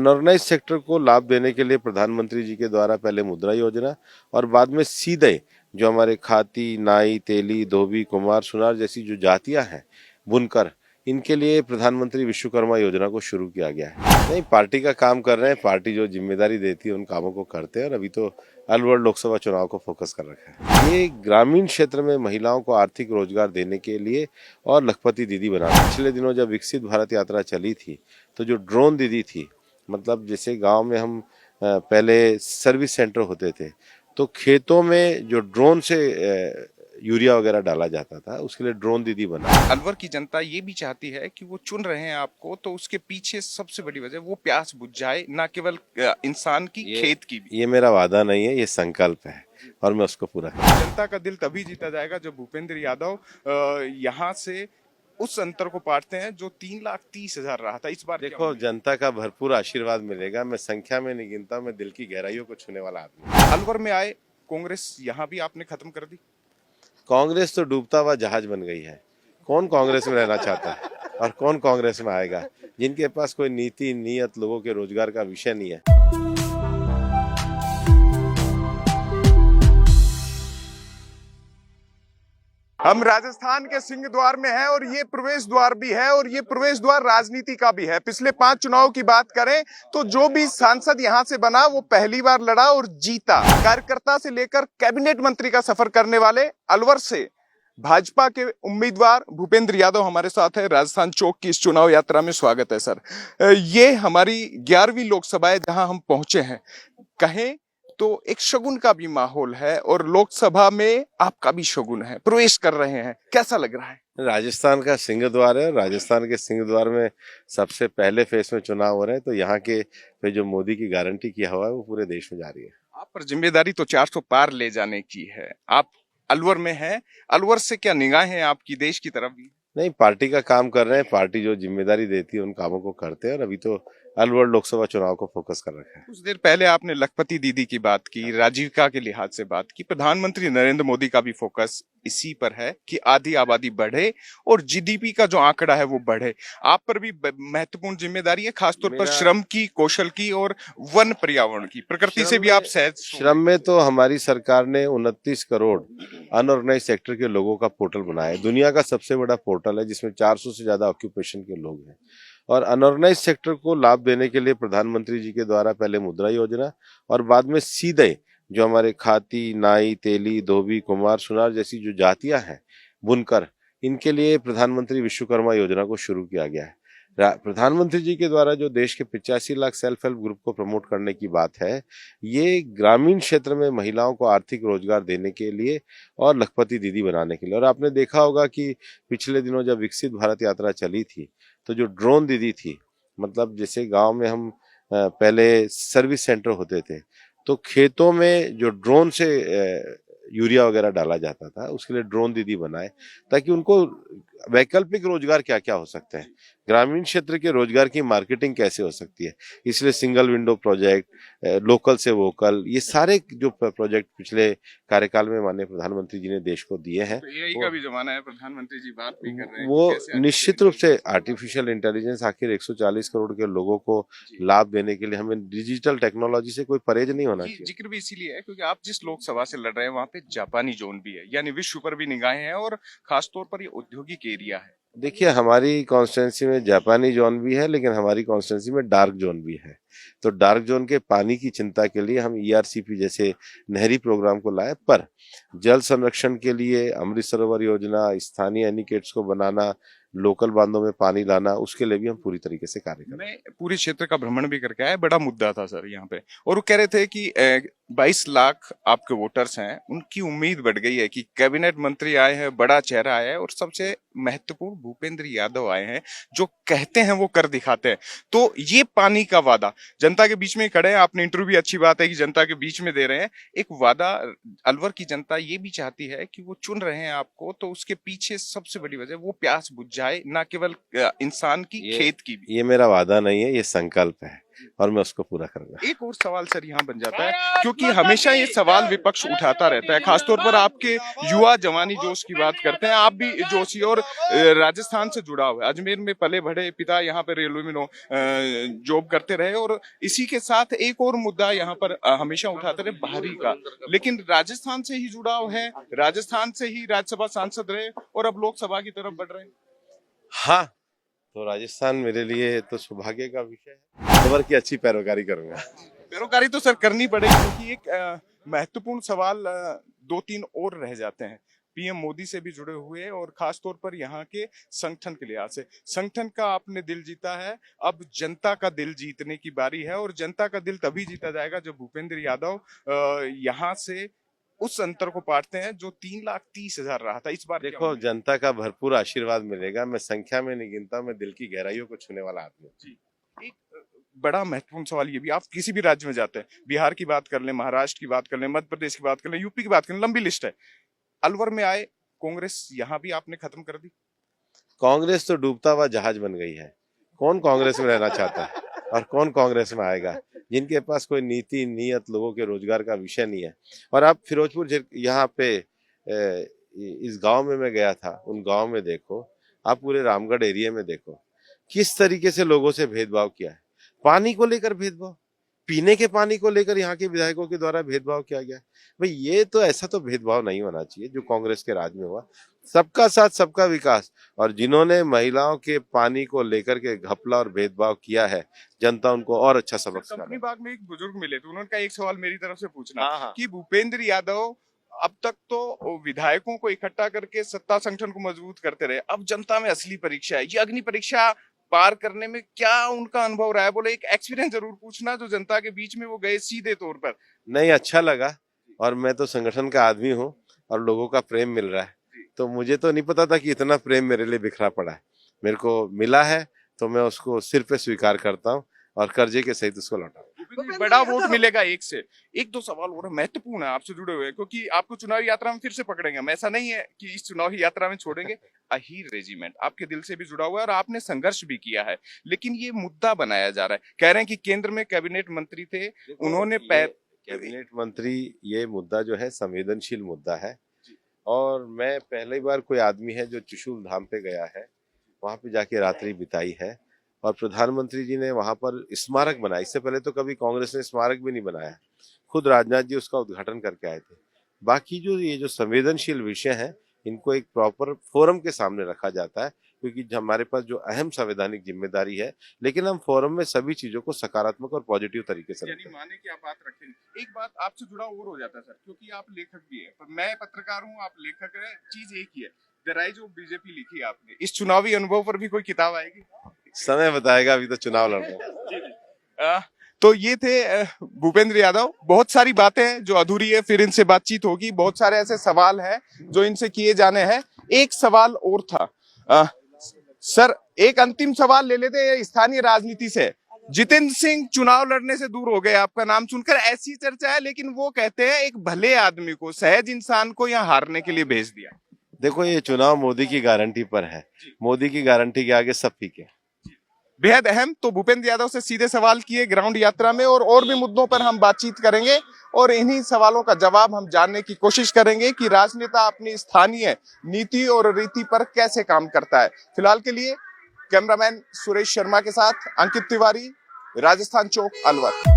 Unorganised sector को लाभ देने के लिए प्रधानमंत्री जी के द्वारा पहले मुद्रा योजना और बाद में सीधे जो हमारे खाती, नाई, तेली, धोबी, कुम्हार, सुनार जैसी जो जातियां हैं, बुनकर, इनके लिए प्रधानमंत्री विश्वकर्मा योजना को शुरू किया गया है। नहीं, पार्टी का काम कर रहे हैं, पार्टी जो जिम्मेदारी देती है उन कामों को करते हैं और अभी तो अलवर लोकसभा चुनाव को फोकस कर रखा है। ये ग्रामीण क्षेत्र में महिलाओं को आर्थिक रोजगार देने के लिए और लखपति दीदी बनाना। पिछले दिनों जब विकसित भारत यात्रा चली थी तो जो ड्रोन दीदी थी, मतलब जैसे गांव में हम पहले सर्विस सेंटर होते थे तो खेतों में जो ड्रोन से यूरिया वगैरह डाला जाता था, उसके लिए ड्रोन दीदी बना। अलवर की जनता ये भी चाहती है कि वो चुन रहे हैं आपको, तो उसके पीछे सबसे बड़ी वजह वो प्यास बुझ जाए, ना केवल इंसान की, खेत की भी। ये मेरा वादा नहीं है, ये संकल्प है और मैं उसको पूरा करूंगा। जनता का दिल तभी जीता जाएगा जब भूपेंद्र यादव यहाँ से उस अंतर को पाटते हैं जो 3,30,000 रहा था। इस बार देखो, जनता का भरपूर आशीर्वाद मिलेगा। मैं संख्या में नहीं गिनता, मैं दिल की गहराइयों को छूने वाला आदमी। अलवर में आए कांग्रेस यहाँ भी आपने खत्म कर दी। कांग्रेस तो डूबता हुआ जहाज बन गई है। कौन कांग्रेस में रहना चाहता है और कौन कांग्रेस में आएगा? जिनके पास कोई नीति, नीयत, लोगों के रोजगार का विषय नहीं है। हम राजस्थान के सिंह द्वार में हैं और ये प्रवेश द्वार भी है और ये प्रवेश द्वार राजनीति का भी है। पिछले 5 चुनाव की बात करें तो जो भी सांसद यहाँ से बना वो पहली बार लड़ा और जीता। कार्यकर्ता से लेकर कैबिनेट मंत्री का सफर करने वाले अलवर से भाजपा के उम्मीदवार भूपेंद्र यादव हमारे साथ है। राजस्थान चौक की इस चुनाव यात्रा में स्वागत है सर। ये हमारी 11वीं लोकसभा है जहां हम पहुंचे हैं। कहें तो एक शगुन का भी माहौल है और लोकसभा में आपका भी शगुन है, प्रवेश कर रहे हैं, कैसा लग रहा है? राजस्थान का सिंह द्वार है। राजस्थान के सिंह द्वार में सबसे पहले फेस में चुनाव हो रहे हैं, तो यहाँ के पे जो मोदी की गारंटी किया हुआ है वो पूरे देश में जा रही है। आप पर जिम्मेदारी तो 400 पार ले जाने की है। आप अलवर में हैं, अलवर से क्या निगाहें आपकी देश की तरफ भी? नहीं, पार्टी का काम कर रहे हैं, पार्टी जो जिम्मेदारी देती है उन कामों को करते हैं और अभी तो अलवर लोकसभा चुनाव को फोकस कर रखा है। कुछ देर पहले आपने लखपति दीदी की बात की, राजीविका के लिहाज से बात की। प्रधानमंत्री नरेंद्र मोदी का भी फोकस इसी पर है कि आधी आबादी बढ़े और जीडीपी का जो आंकड़ा है वो बढ़े। आप पर भी महत्वपूर्ण जिम्मेदारी है, खासतौर पर श्रम की, कौशल की और वन पर्यावरण की। प्रकृति से भी आप सहज। श्रम में तो हमारी सरकार ने 29 करोड़ अनऑर्गेनाइज सेक्टर के लोगों का पोर्टल बनाया है। दुनिया का सबसे बड़ा पोर्टल है जिसमें 400 से ज्यादा ऑक्यूपेशन के लोग हैं। और अनऑर्गेनाइज सेक्टर को लाभ देने के लिए प्रधानमंत्री जी के द्वारा पहले मुद्रा योजना और बाद में सीधे जो हमारे खाती, नाई, तेली, धोबी, कुम्हार, सुनार जैसी जो जातियां हैं, बुनकर, इनके लिए प्रधानमंत्री विश्वकर्मा योजना को शुरू किया गया है। प्रधानमंत्री जी के द्वारा जो देश के 85 लाख सेल्फ हेल्प ग्रुप को प्रमोट करने की बात है, ये ग्रामीण क्षेत्र में महिलाओं को आर्थिक रोजगार देने के लिए और लखपति दीदी बनाने के लिए। और आपने देखा होगा कि पिछले दिनों जब विकसित भारत यात्रा चली थी तो जो ड्रोन दीदी थी, मतलब जैसे गांव में हम पहले सर्विस सेंटर होते थे तो खेतों में जो ड्रोन से यूरिया वगैरह डाला जाता था, उसके लिए ड्रोन दीदी बनाए ताकि उनको वैकल्पिक रोजगार क्या क्या हो सकते हैं, ग्रामीण क्षेत्र के रोजगार की मार्केटिंग कैसे हो सकती है। इसलिए सिंगल विंडो प्रोजेक्ट, लोकल से वोकल, ये सारे जो प्रोजेक्ट पिछले कार्यकाल में माननीय प्रधानमंत्री जी ने देश को दिए हैं। तो एआई का भी जमाना है, प्रधानमंत्री जी बात भी कर रहे हैं वो निश्चित रूप से आर्टिफिशियल इंटेलिजेंस, आखिर 140 करोड़ के लोगों को लाभ देने के लिए हमें डिजिटल टेक्नोलॉजी से कोई परहेज नहीं होना चाहिए। जिक्र भी इसीलिए है क्योंकि आप जिस लोकसभा से लड़ रहे हैं वहाँ पे जापानी जोन भी है, यानी विश्व पर भी निगाहें हैं और खासतौर पर ये औद्योगिक एरिया है। देखिए, हमारी कॉन्स्टिट्यूंसी में जापानी जोन भी है लेकिन हमारी कॉन्स्टिट्यूंसी में डार्क जोन भी है। तो डार्क जोन के पानी की चिंता के लिए हम ईआरसीपी जैसे नहरी प्रोग्राम को लाए, पर जल संरक्षण के लिए अमृत सरोवर योजना, स्थानीय एनिकेट्स को बनाना, लोकल बांधों में पानी लाना, उसके लिए भी हम पूरी तरीके से कार्य कर रहे हैं। मैं पूरे क्षेत्र का भ्रमण भी करके आया, बड़ा मुद्दा था सर यहाँ पे, और वो कह रहे थे कि 22 लाख आपके वोटर्स हैं, उनकी उम्मीद बढ़ गई है कि कैबिनेट मंत्री आए हैं, बड़ा चेहरा आया है और सबसे महत्वपूर्ण भूपेंद्र यादव आए हैं, जो कहते हैं वो कर दिखाते हैं। तो ये पानी का वादा जनता के बीच में खड़े हैं। आपने इंटरव्यू भी, अच्छी बात है कि जनता के बीच में दे रहे हैं एक वादा। अलवर की जनता ये भी चाहती है कि वो चुन रहे हैं आपको, तो उसके पीछे सबसे बड़ी वजह वो प्यास बुझ जाए, ना केवल इंसान की, खेत की भी। ये मेरा वादा नहीं है, ये संकल्प है और मैं उसको पूरा करूंगा। एक और सवाल सर यहाँ बन जाता है, क्योंकि हमेशा ये सवाल विपक्ष उठाता रहता है, खासतौर पर आपके युवा जवानी जोश की बात करते हैं, आप भी जोशी और राजस्थान से जुड़ा हुआ है, अजमेर में पले बढ़े, पिता यहाँ पर रेलवे में जॉब करते रहे, और इसी के साथ एक और मुद्दा यहाँ पर हमेशा उठाते रहे बाहरी का, लेकिन राजस्थान से ही जुड़ाव है, राजस्थान से ही राज्यसभा सांसद रहे और अब लोकसभा की तरफ बढ़ रहे हैं। हाँ, तो राजस्थान मेरे लिए तो सौभाग्य का विषय है, खबर की अच्छी पैरोकारी करूंगा। पैरोकारी तो सर करनी पड़ेगी, क्योंकि एक महत्वपूर्ण सवाल दो तीन और रह जाते हैं, पीएम मोदी से भी जुड़े हुए और खास तौर पर यहाँ के संगठन के लिहाज से। संगठन का आपने दिल जीता है, अब जनता का दिल जीतने की बारी है, और जनता का दिल तभी जीता जाएगा जब भूपेंद्र यादव यहाँ से उस अंतर को पाटते हैं जो 3,30,000 रहा था। इस बार देखो, जनता का भरपूर आशीर्वाद मिलेगा। मैं संख्या में नहीं गिनता, मैं दिल की गहराइयों को छूने वाला आदमी हूँ। एक बड़ा महत्वपूर्ण सवाल ये भी, आप किसी भी राज्य में जाते हैं, बिहार की बात कर लें, महाराष्ट्र की बात कर लें, मध्य प्रदेश की बात कर लें, यूपी की बात कर लें, लंबी लिस्ट है। अलवर में आए कांग्रेस, यहाँ भी आपने खत्म कर दी। कांग्रेस तो डूबता हुआ जहाज बन गई है। कौन कांग्रेस में रहना चाहता है और कौन कांग्रेस में आएगा? जिनके पास कोई नीति नीयत, लोगों के रोजगार का विषय नहीं है। और आप फिरोजपुर यहाँ पे इस गांव में मैं गया था, उन गांव में देखो, आप पूरे रामगढ़ एरिया में देखो किस तरीके से लोगों से भेदभाव किया है। पानी को लेकर भेदभाव, पीने के पानी को लेकर यहाँ के विधायकों के द्वारा भेदभाव किया गया। भाई ये तो ऐसा तो भेदभाव नहीं होना चाहिए जो कांग्रेस के राज में हुआ। सबका साथ सबका विकास, और जिन्होंने महिलाओं के पानी को लेकर के घपला और भेदभाव किया है, जनता उनको और अच्छा सबक सिखा। कंपनी बाग में एक बुजुर्ग मिले थे, उन्होंने कहा एक सवाल मेरी तरफ से पूछना हाँ। कि भूपेंद्र यादव अब तक तो विधायकों को इकट्ठा करके सत्ता संगठन को मजबूत करते रहे, अब जनता में असली परीक्षा है, ये अग्नि परीक्षा पार करने में क्या उनका अनुभव रहा है? बोले एक एक्सपीरियंस जरूर पूछना, जो जनता के बीच में वो गए सीधे तौर पर। नहीं, अच्छा लगा, और मैं तो संगठन का आदमी हूँ और लोगों का प्रेम मिल रहा है, तो मुझे तो नहीं पता था कि इतना प्रेम मेरे लिए बिखरा पड़ा है। मेरे को मिला है तो मैं उसको सिर पे स्वीकार करता हूँ और कर्जे के सहित उसको लौटा। बड़ा वोट मिलेगा एक से। एक दो सवाल और महत्वपूर्ण है, आपसे जुड़े हुए, क्योंकि आपको चुनावी यात्रा में फिर से पकड़ेंगे हम, ऐसा नहीं है कि इस चुनावी यात्रा में छोड़ेंगे। अहीर रेजिमेंट आपके दिल से भी जुड़ा हुआ है और आपने संघर्ष भी किया है, लेकिन ये मुद्दा बनाया जा रहा है, कह रहे हैं कि केंद्र में कैबिनेट मंत्री थे, उन्होंने कैबिनेट मंत्री, ये मुद्दा जो है संवेदनशील मुद्दा है, और मैं पहली बार कोई आदमी है जो त्रिशूल धाम पे गया है, वहां पे जाके रात्रि बिताई है, और प्रधानमंत्री जी ने वहां पर स्मारक बनाया। इससे पहले तो कभी कांग्रेस ने स्मारक भी नहीं बनाया, खुद राजनाथ जी उसका उद्घाटन करके आए थे। बाकी जो ये जो संवेदनशील विषय है, इनको एक प्रॉपर फोरम के सामने रखा जाता है, क्योंकि हमारे पास जो अहम संवैधानिक जिम्मेदारी है, लेकिन हम फोरम में सभी चीजों को सकारात्मक और पॉजिटिव तरीके से रखते हैं। माने कि आप बात रखेंगे। एक बात आपसे जुड़ा और हो जाता है सर, क्योंकि आप लेखक भी है, मैं पत्रकार हूँ, आप लेखक है, चीज एक ही है। द राइज ऑफ बीजेपी लिखी आपने, इस चुनावी अनुभव पर भी कोई किताब आएगी? समय बताएगा, अभी तो चुनाव लड़ रहे हैं। तो ये थे भूपेंद्र यादव। बहुत सारी बातें हैं जो अधूरी है, फिर इनसे बातचीत होगी। बहुत सारे ऐसे सवाल हैं जो इनसे किए जाने हैं। एक सवाल और था, सर एक अंतिम सवाल ले लेते हैं स्थानीय राजनीति से। जितेंद्र सिंह चुनाव लड़ने से दूर हो गए, आपका नाम सुनकर ऐसी चर्चा है, लेकिन वो कहते हैं एक भले आदमी को, सहज इंसान को यहाँ हारने के लिए भेज दिया। देखो, ये चुनाव मोदी की गारंटी पर है, मोदी की गारंटी के आगे सब फीके। बेहद अहम। तो भूपेंद्र यादव से सीधे सवाल किए ग्राउंड यात्रा में, और भी मुद्दों पर हम बातचीत करेंगे, और इन्हीं सवालों का जवाब हम जानने की कोशिश करेंगे कि राजनेता अपनी स्थानीय नीति और रीति पर कैसे काम करता है। फिलहाल के लिए कैमरामैन सुरेश शर्मा के साथ अंकित तिवारी, राजस्थान चौक, अलवर।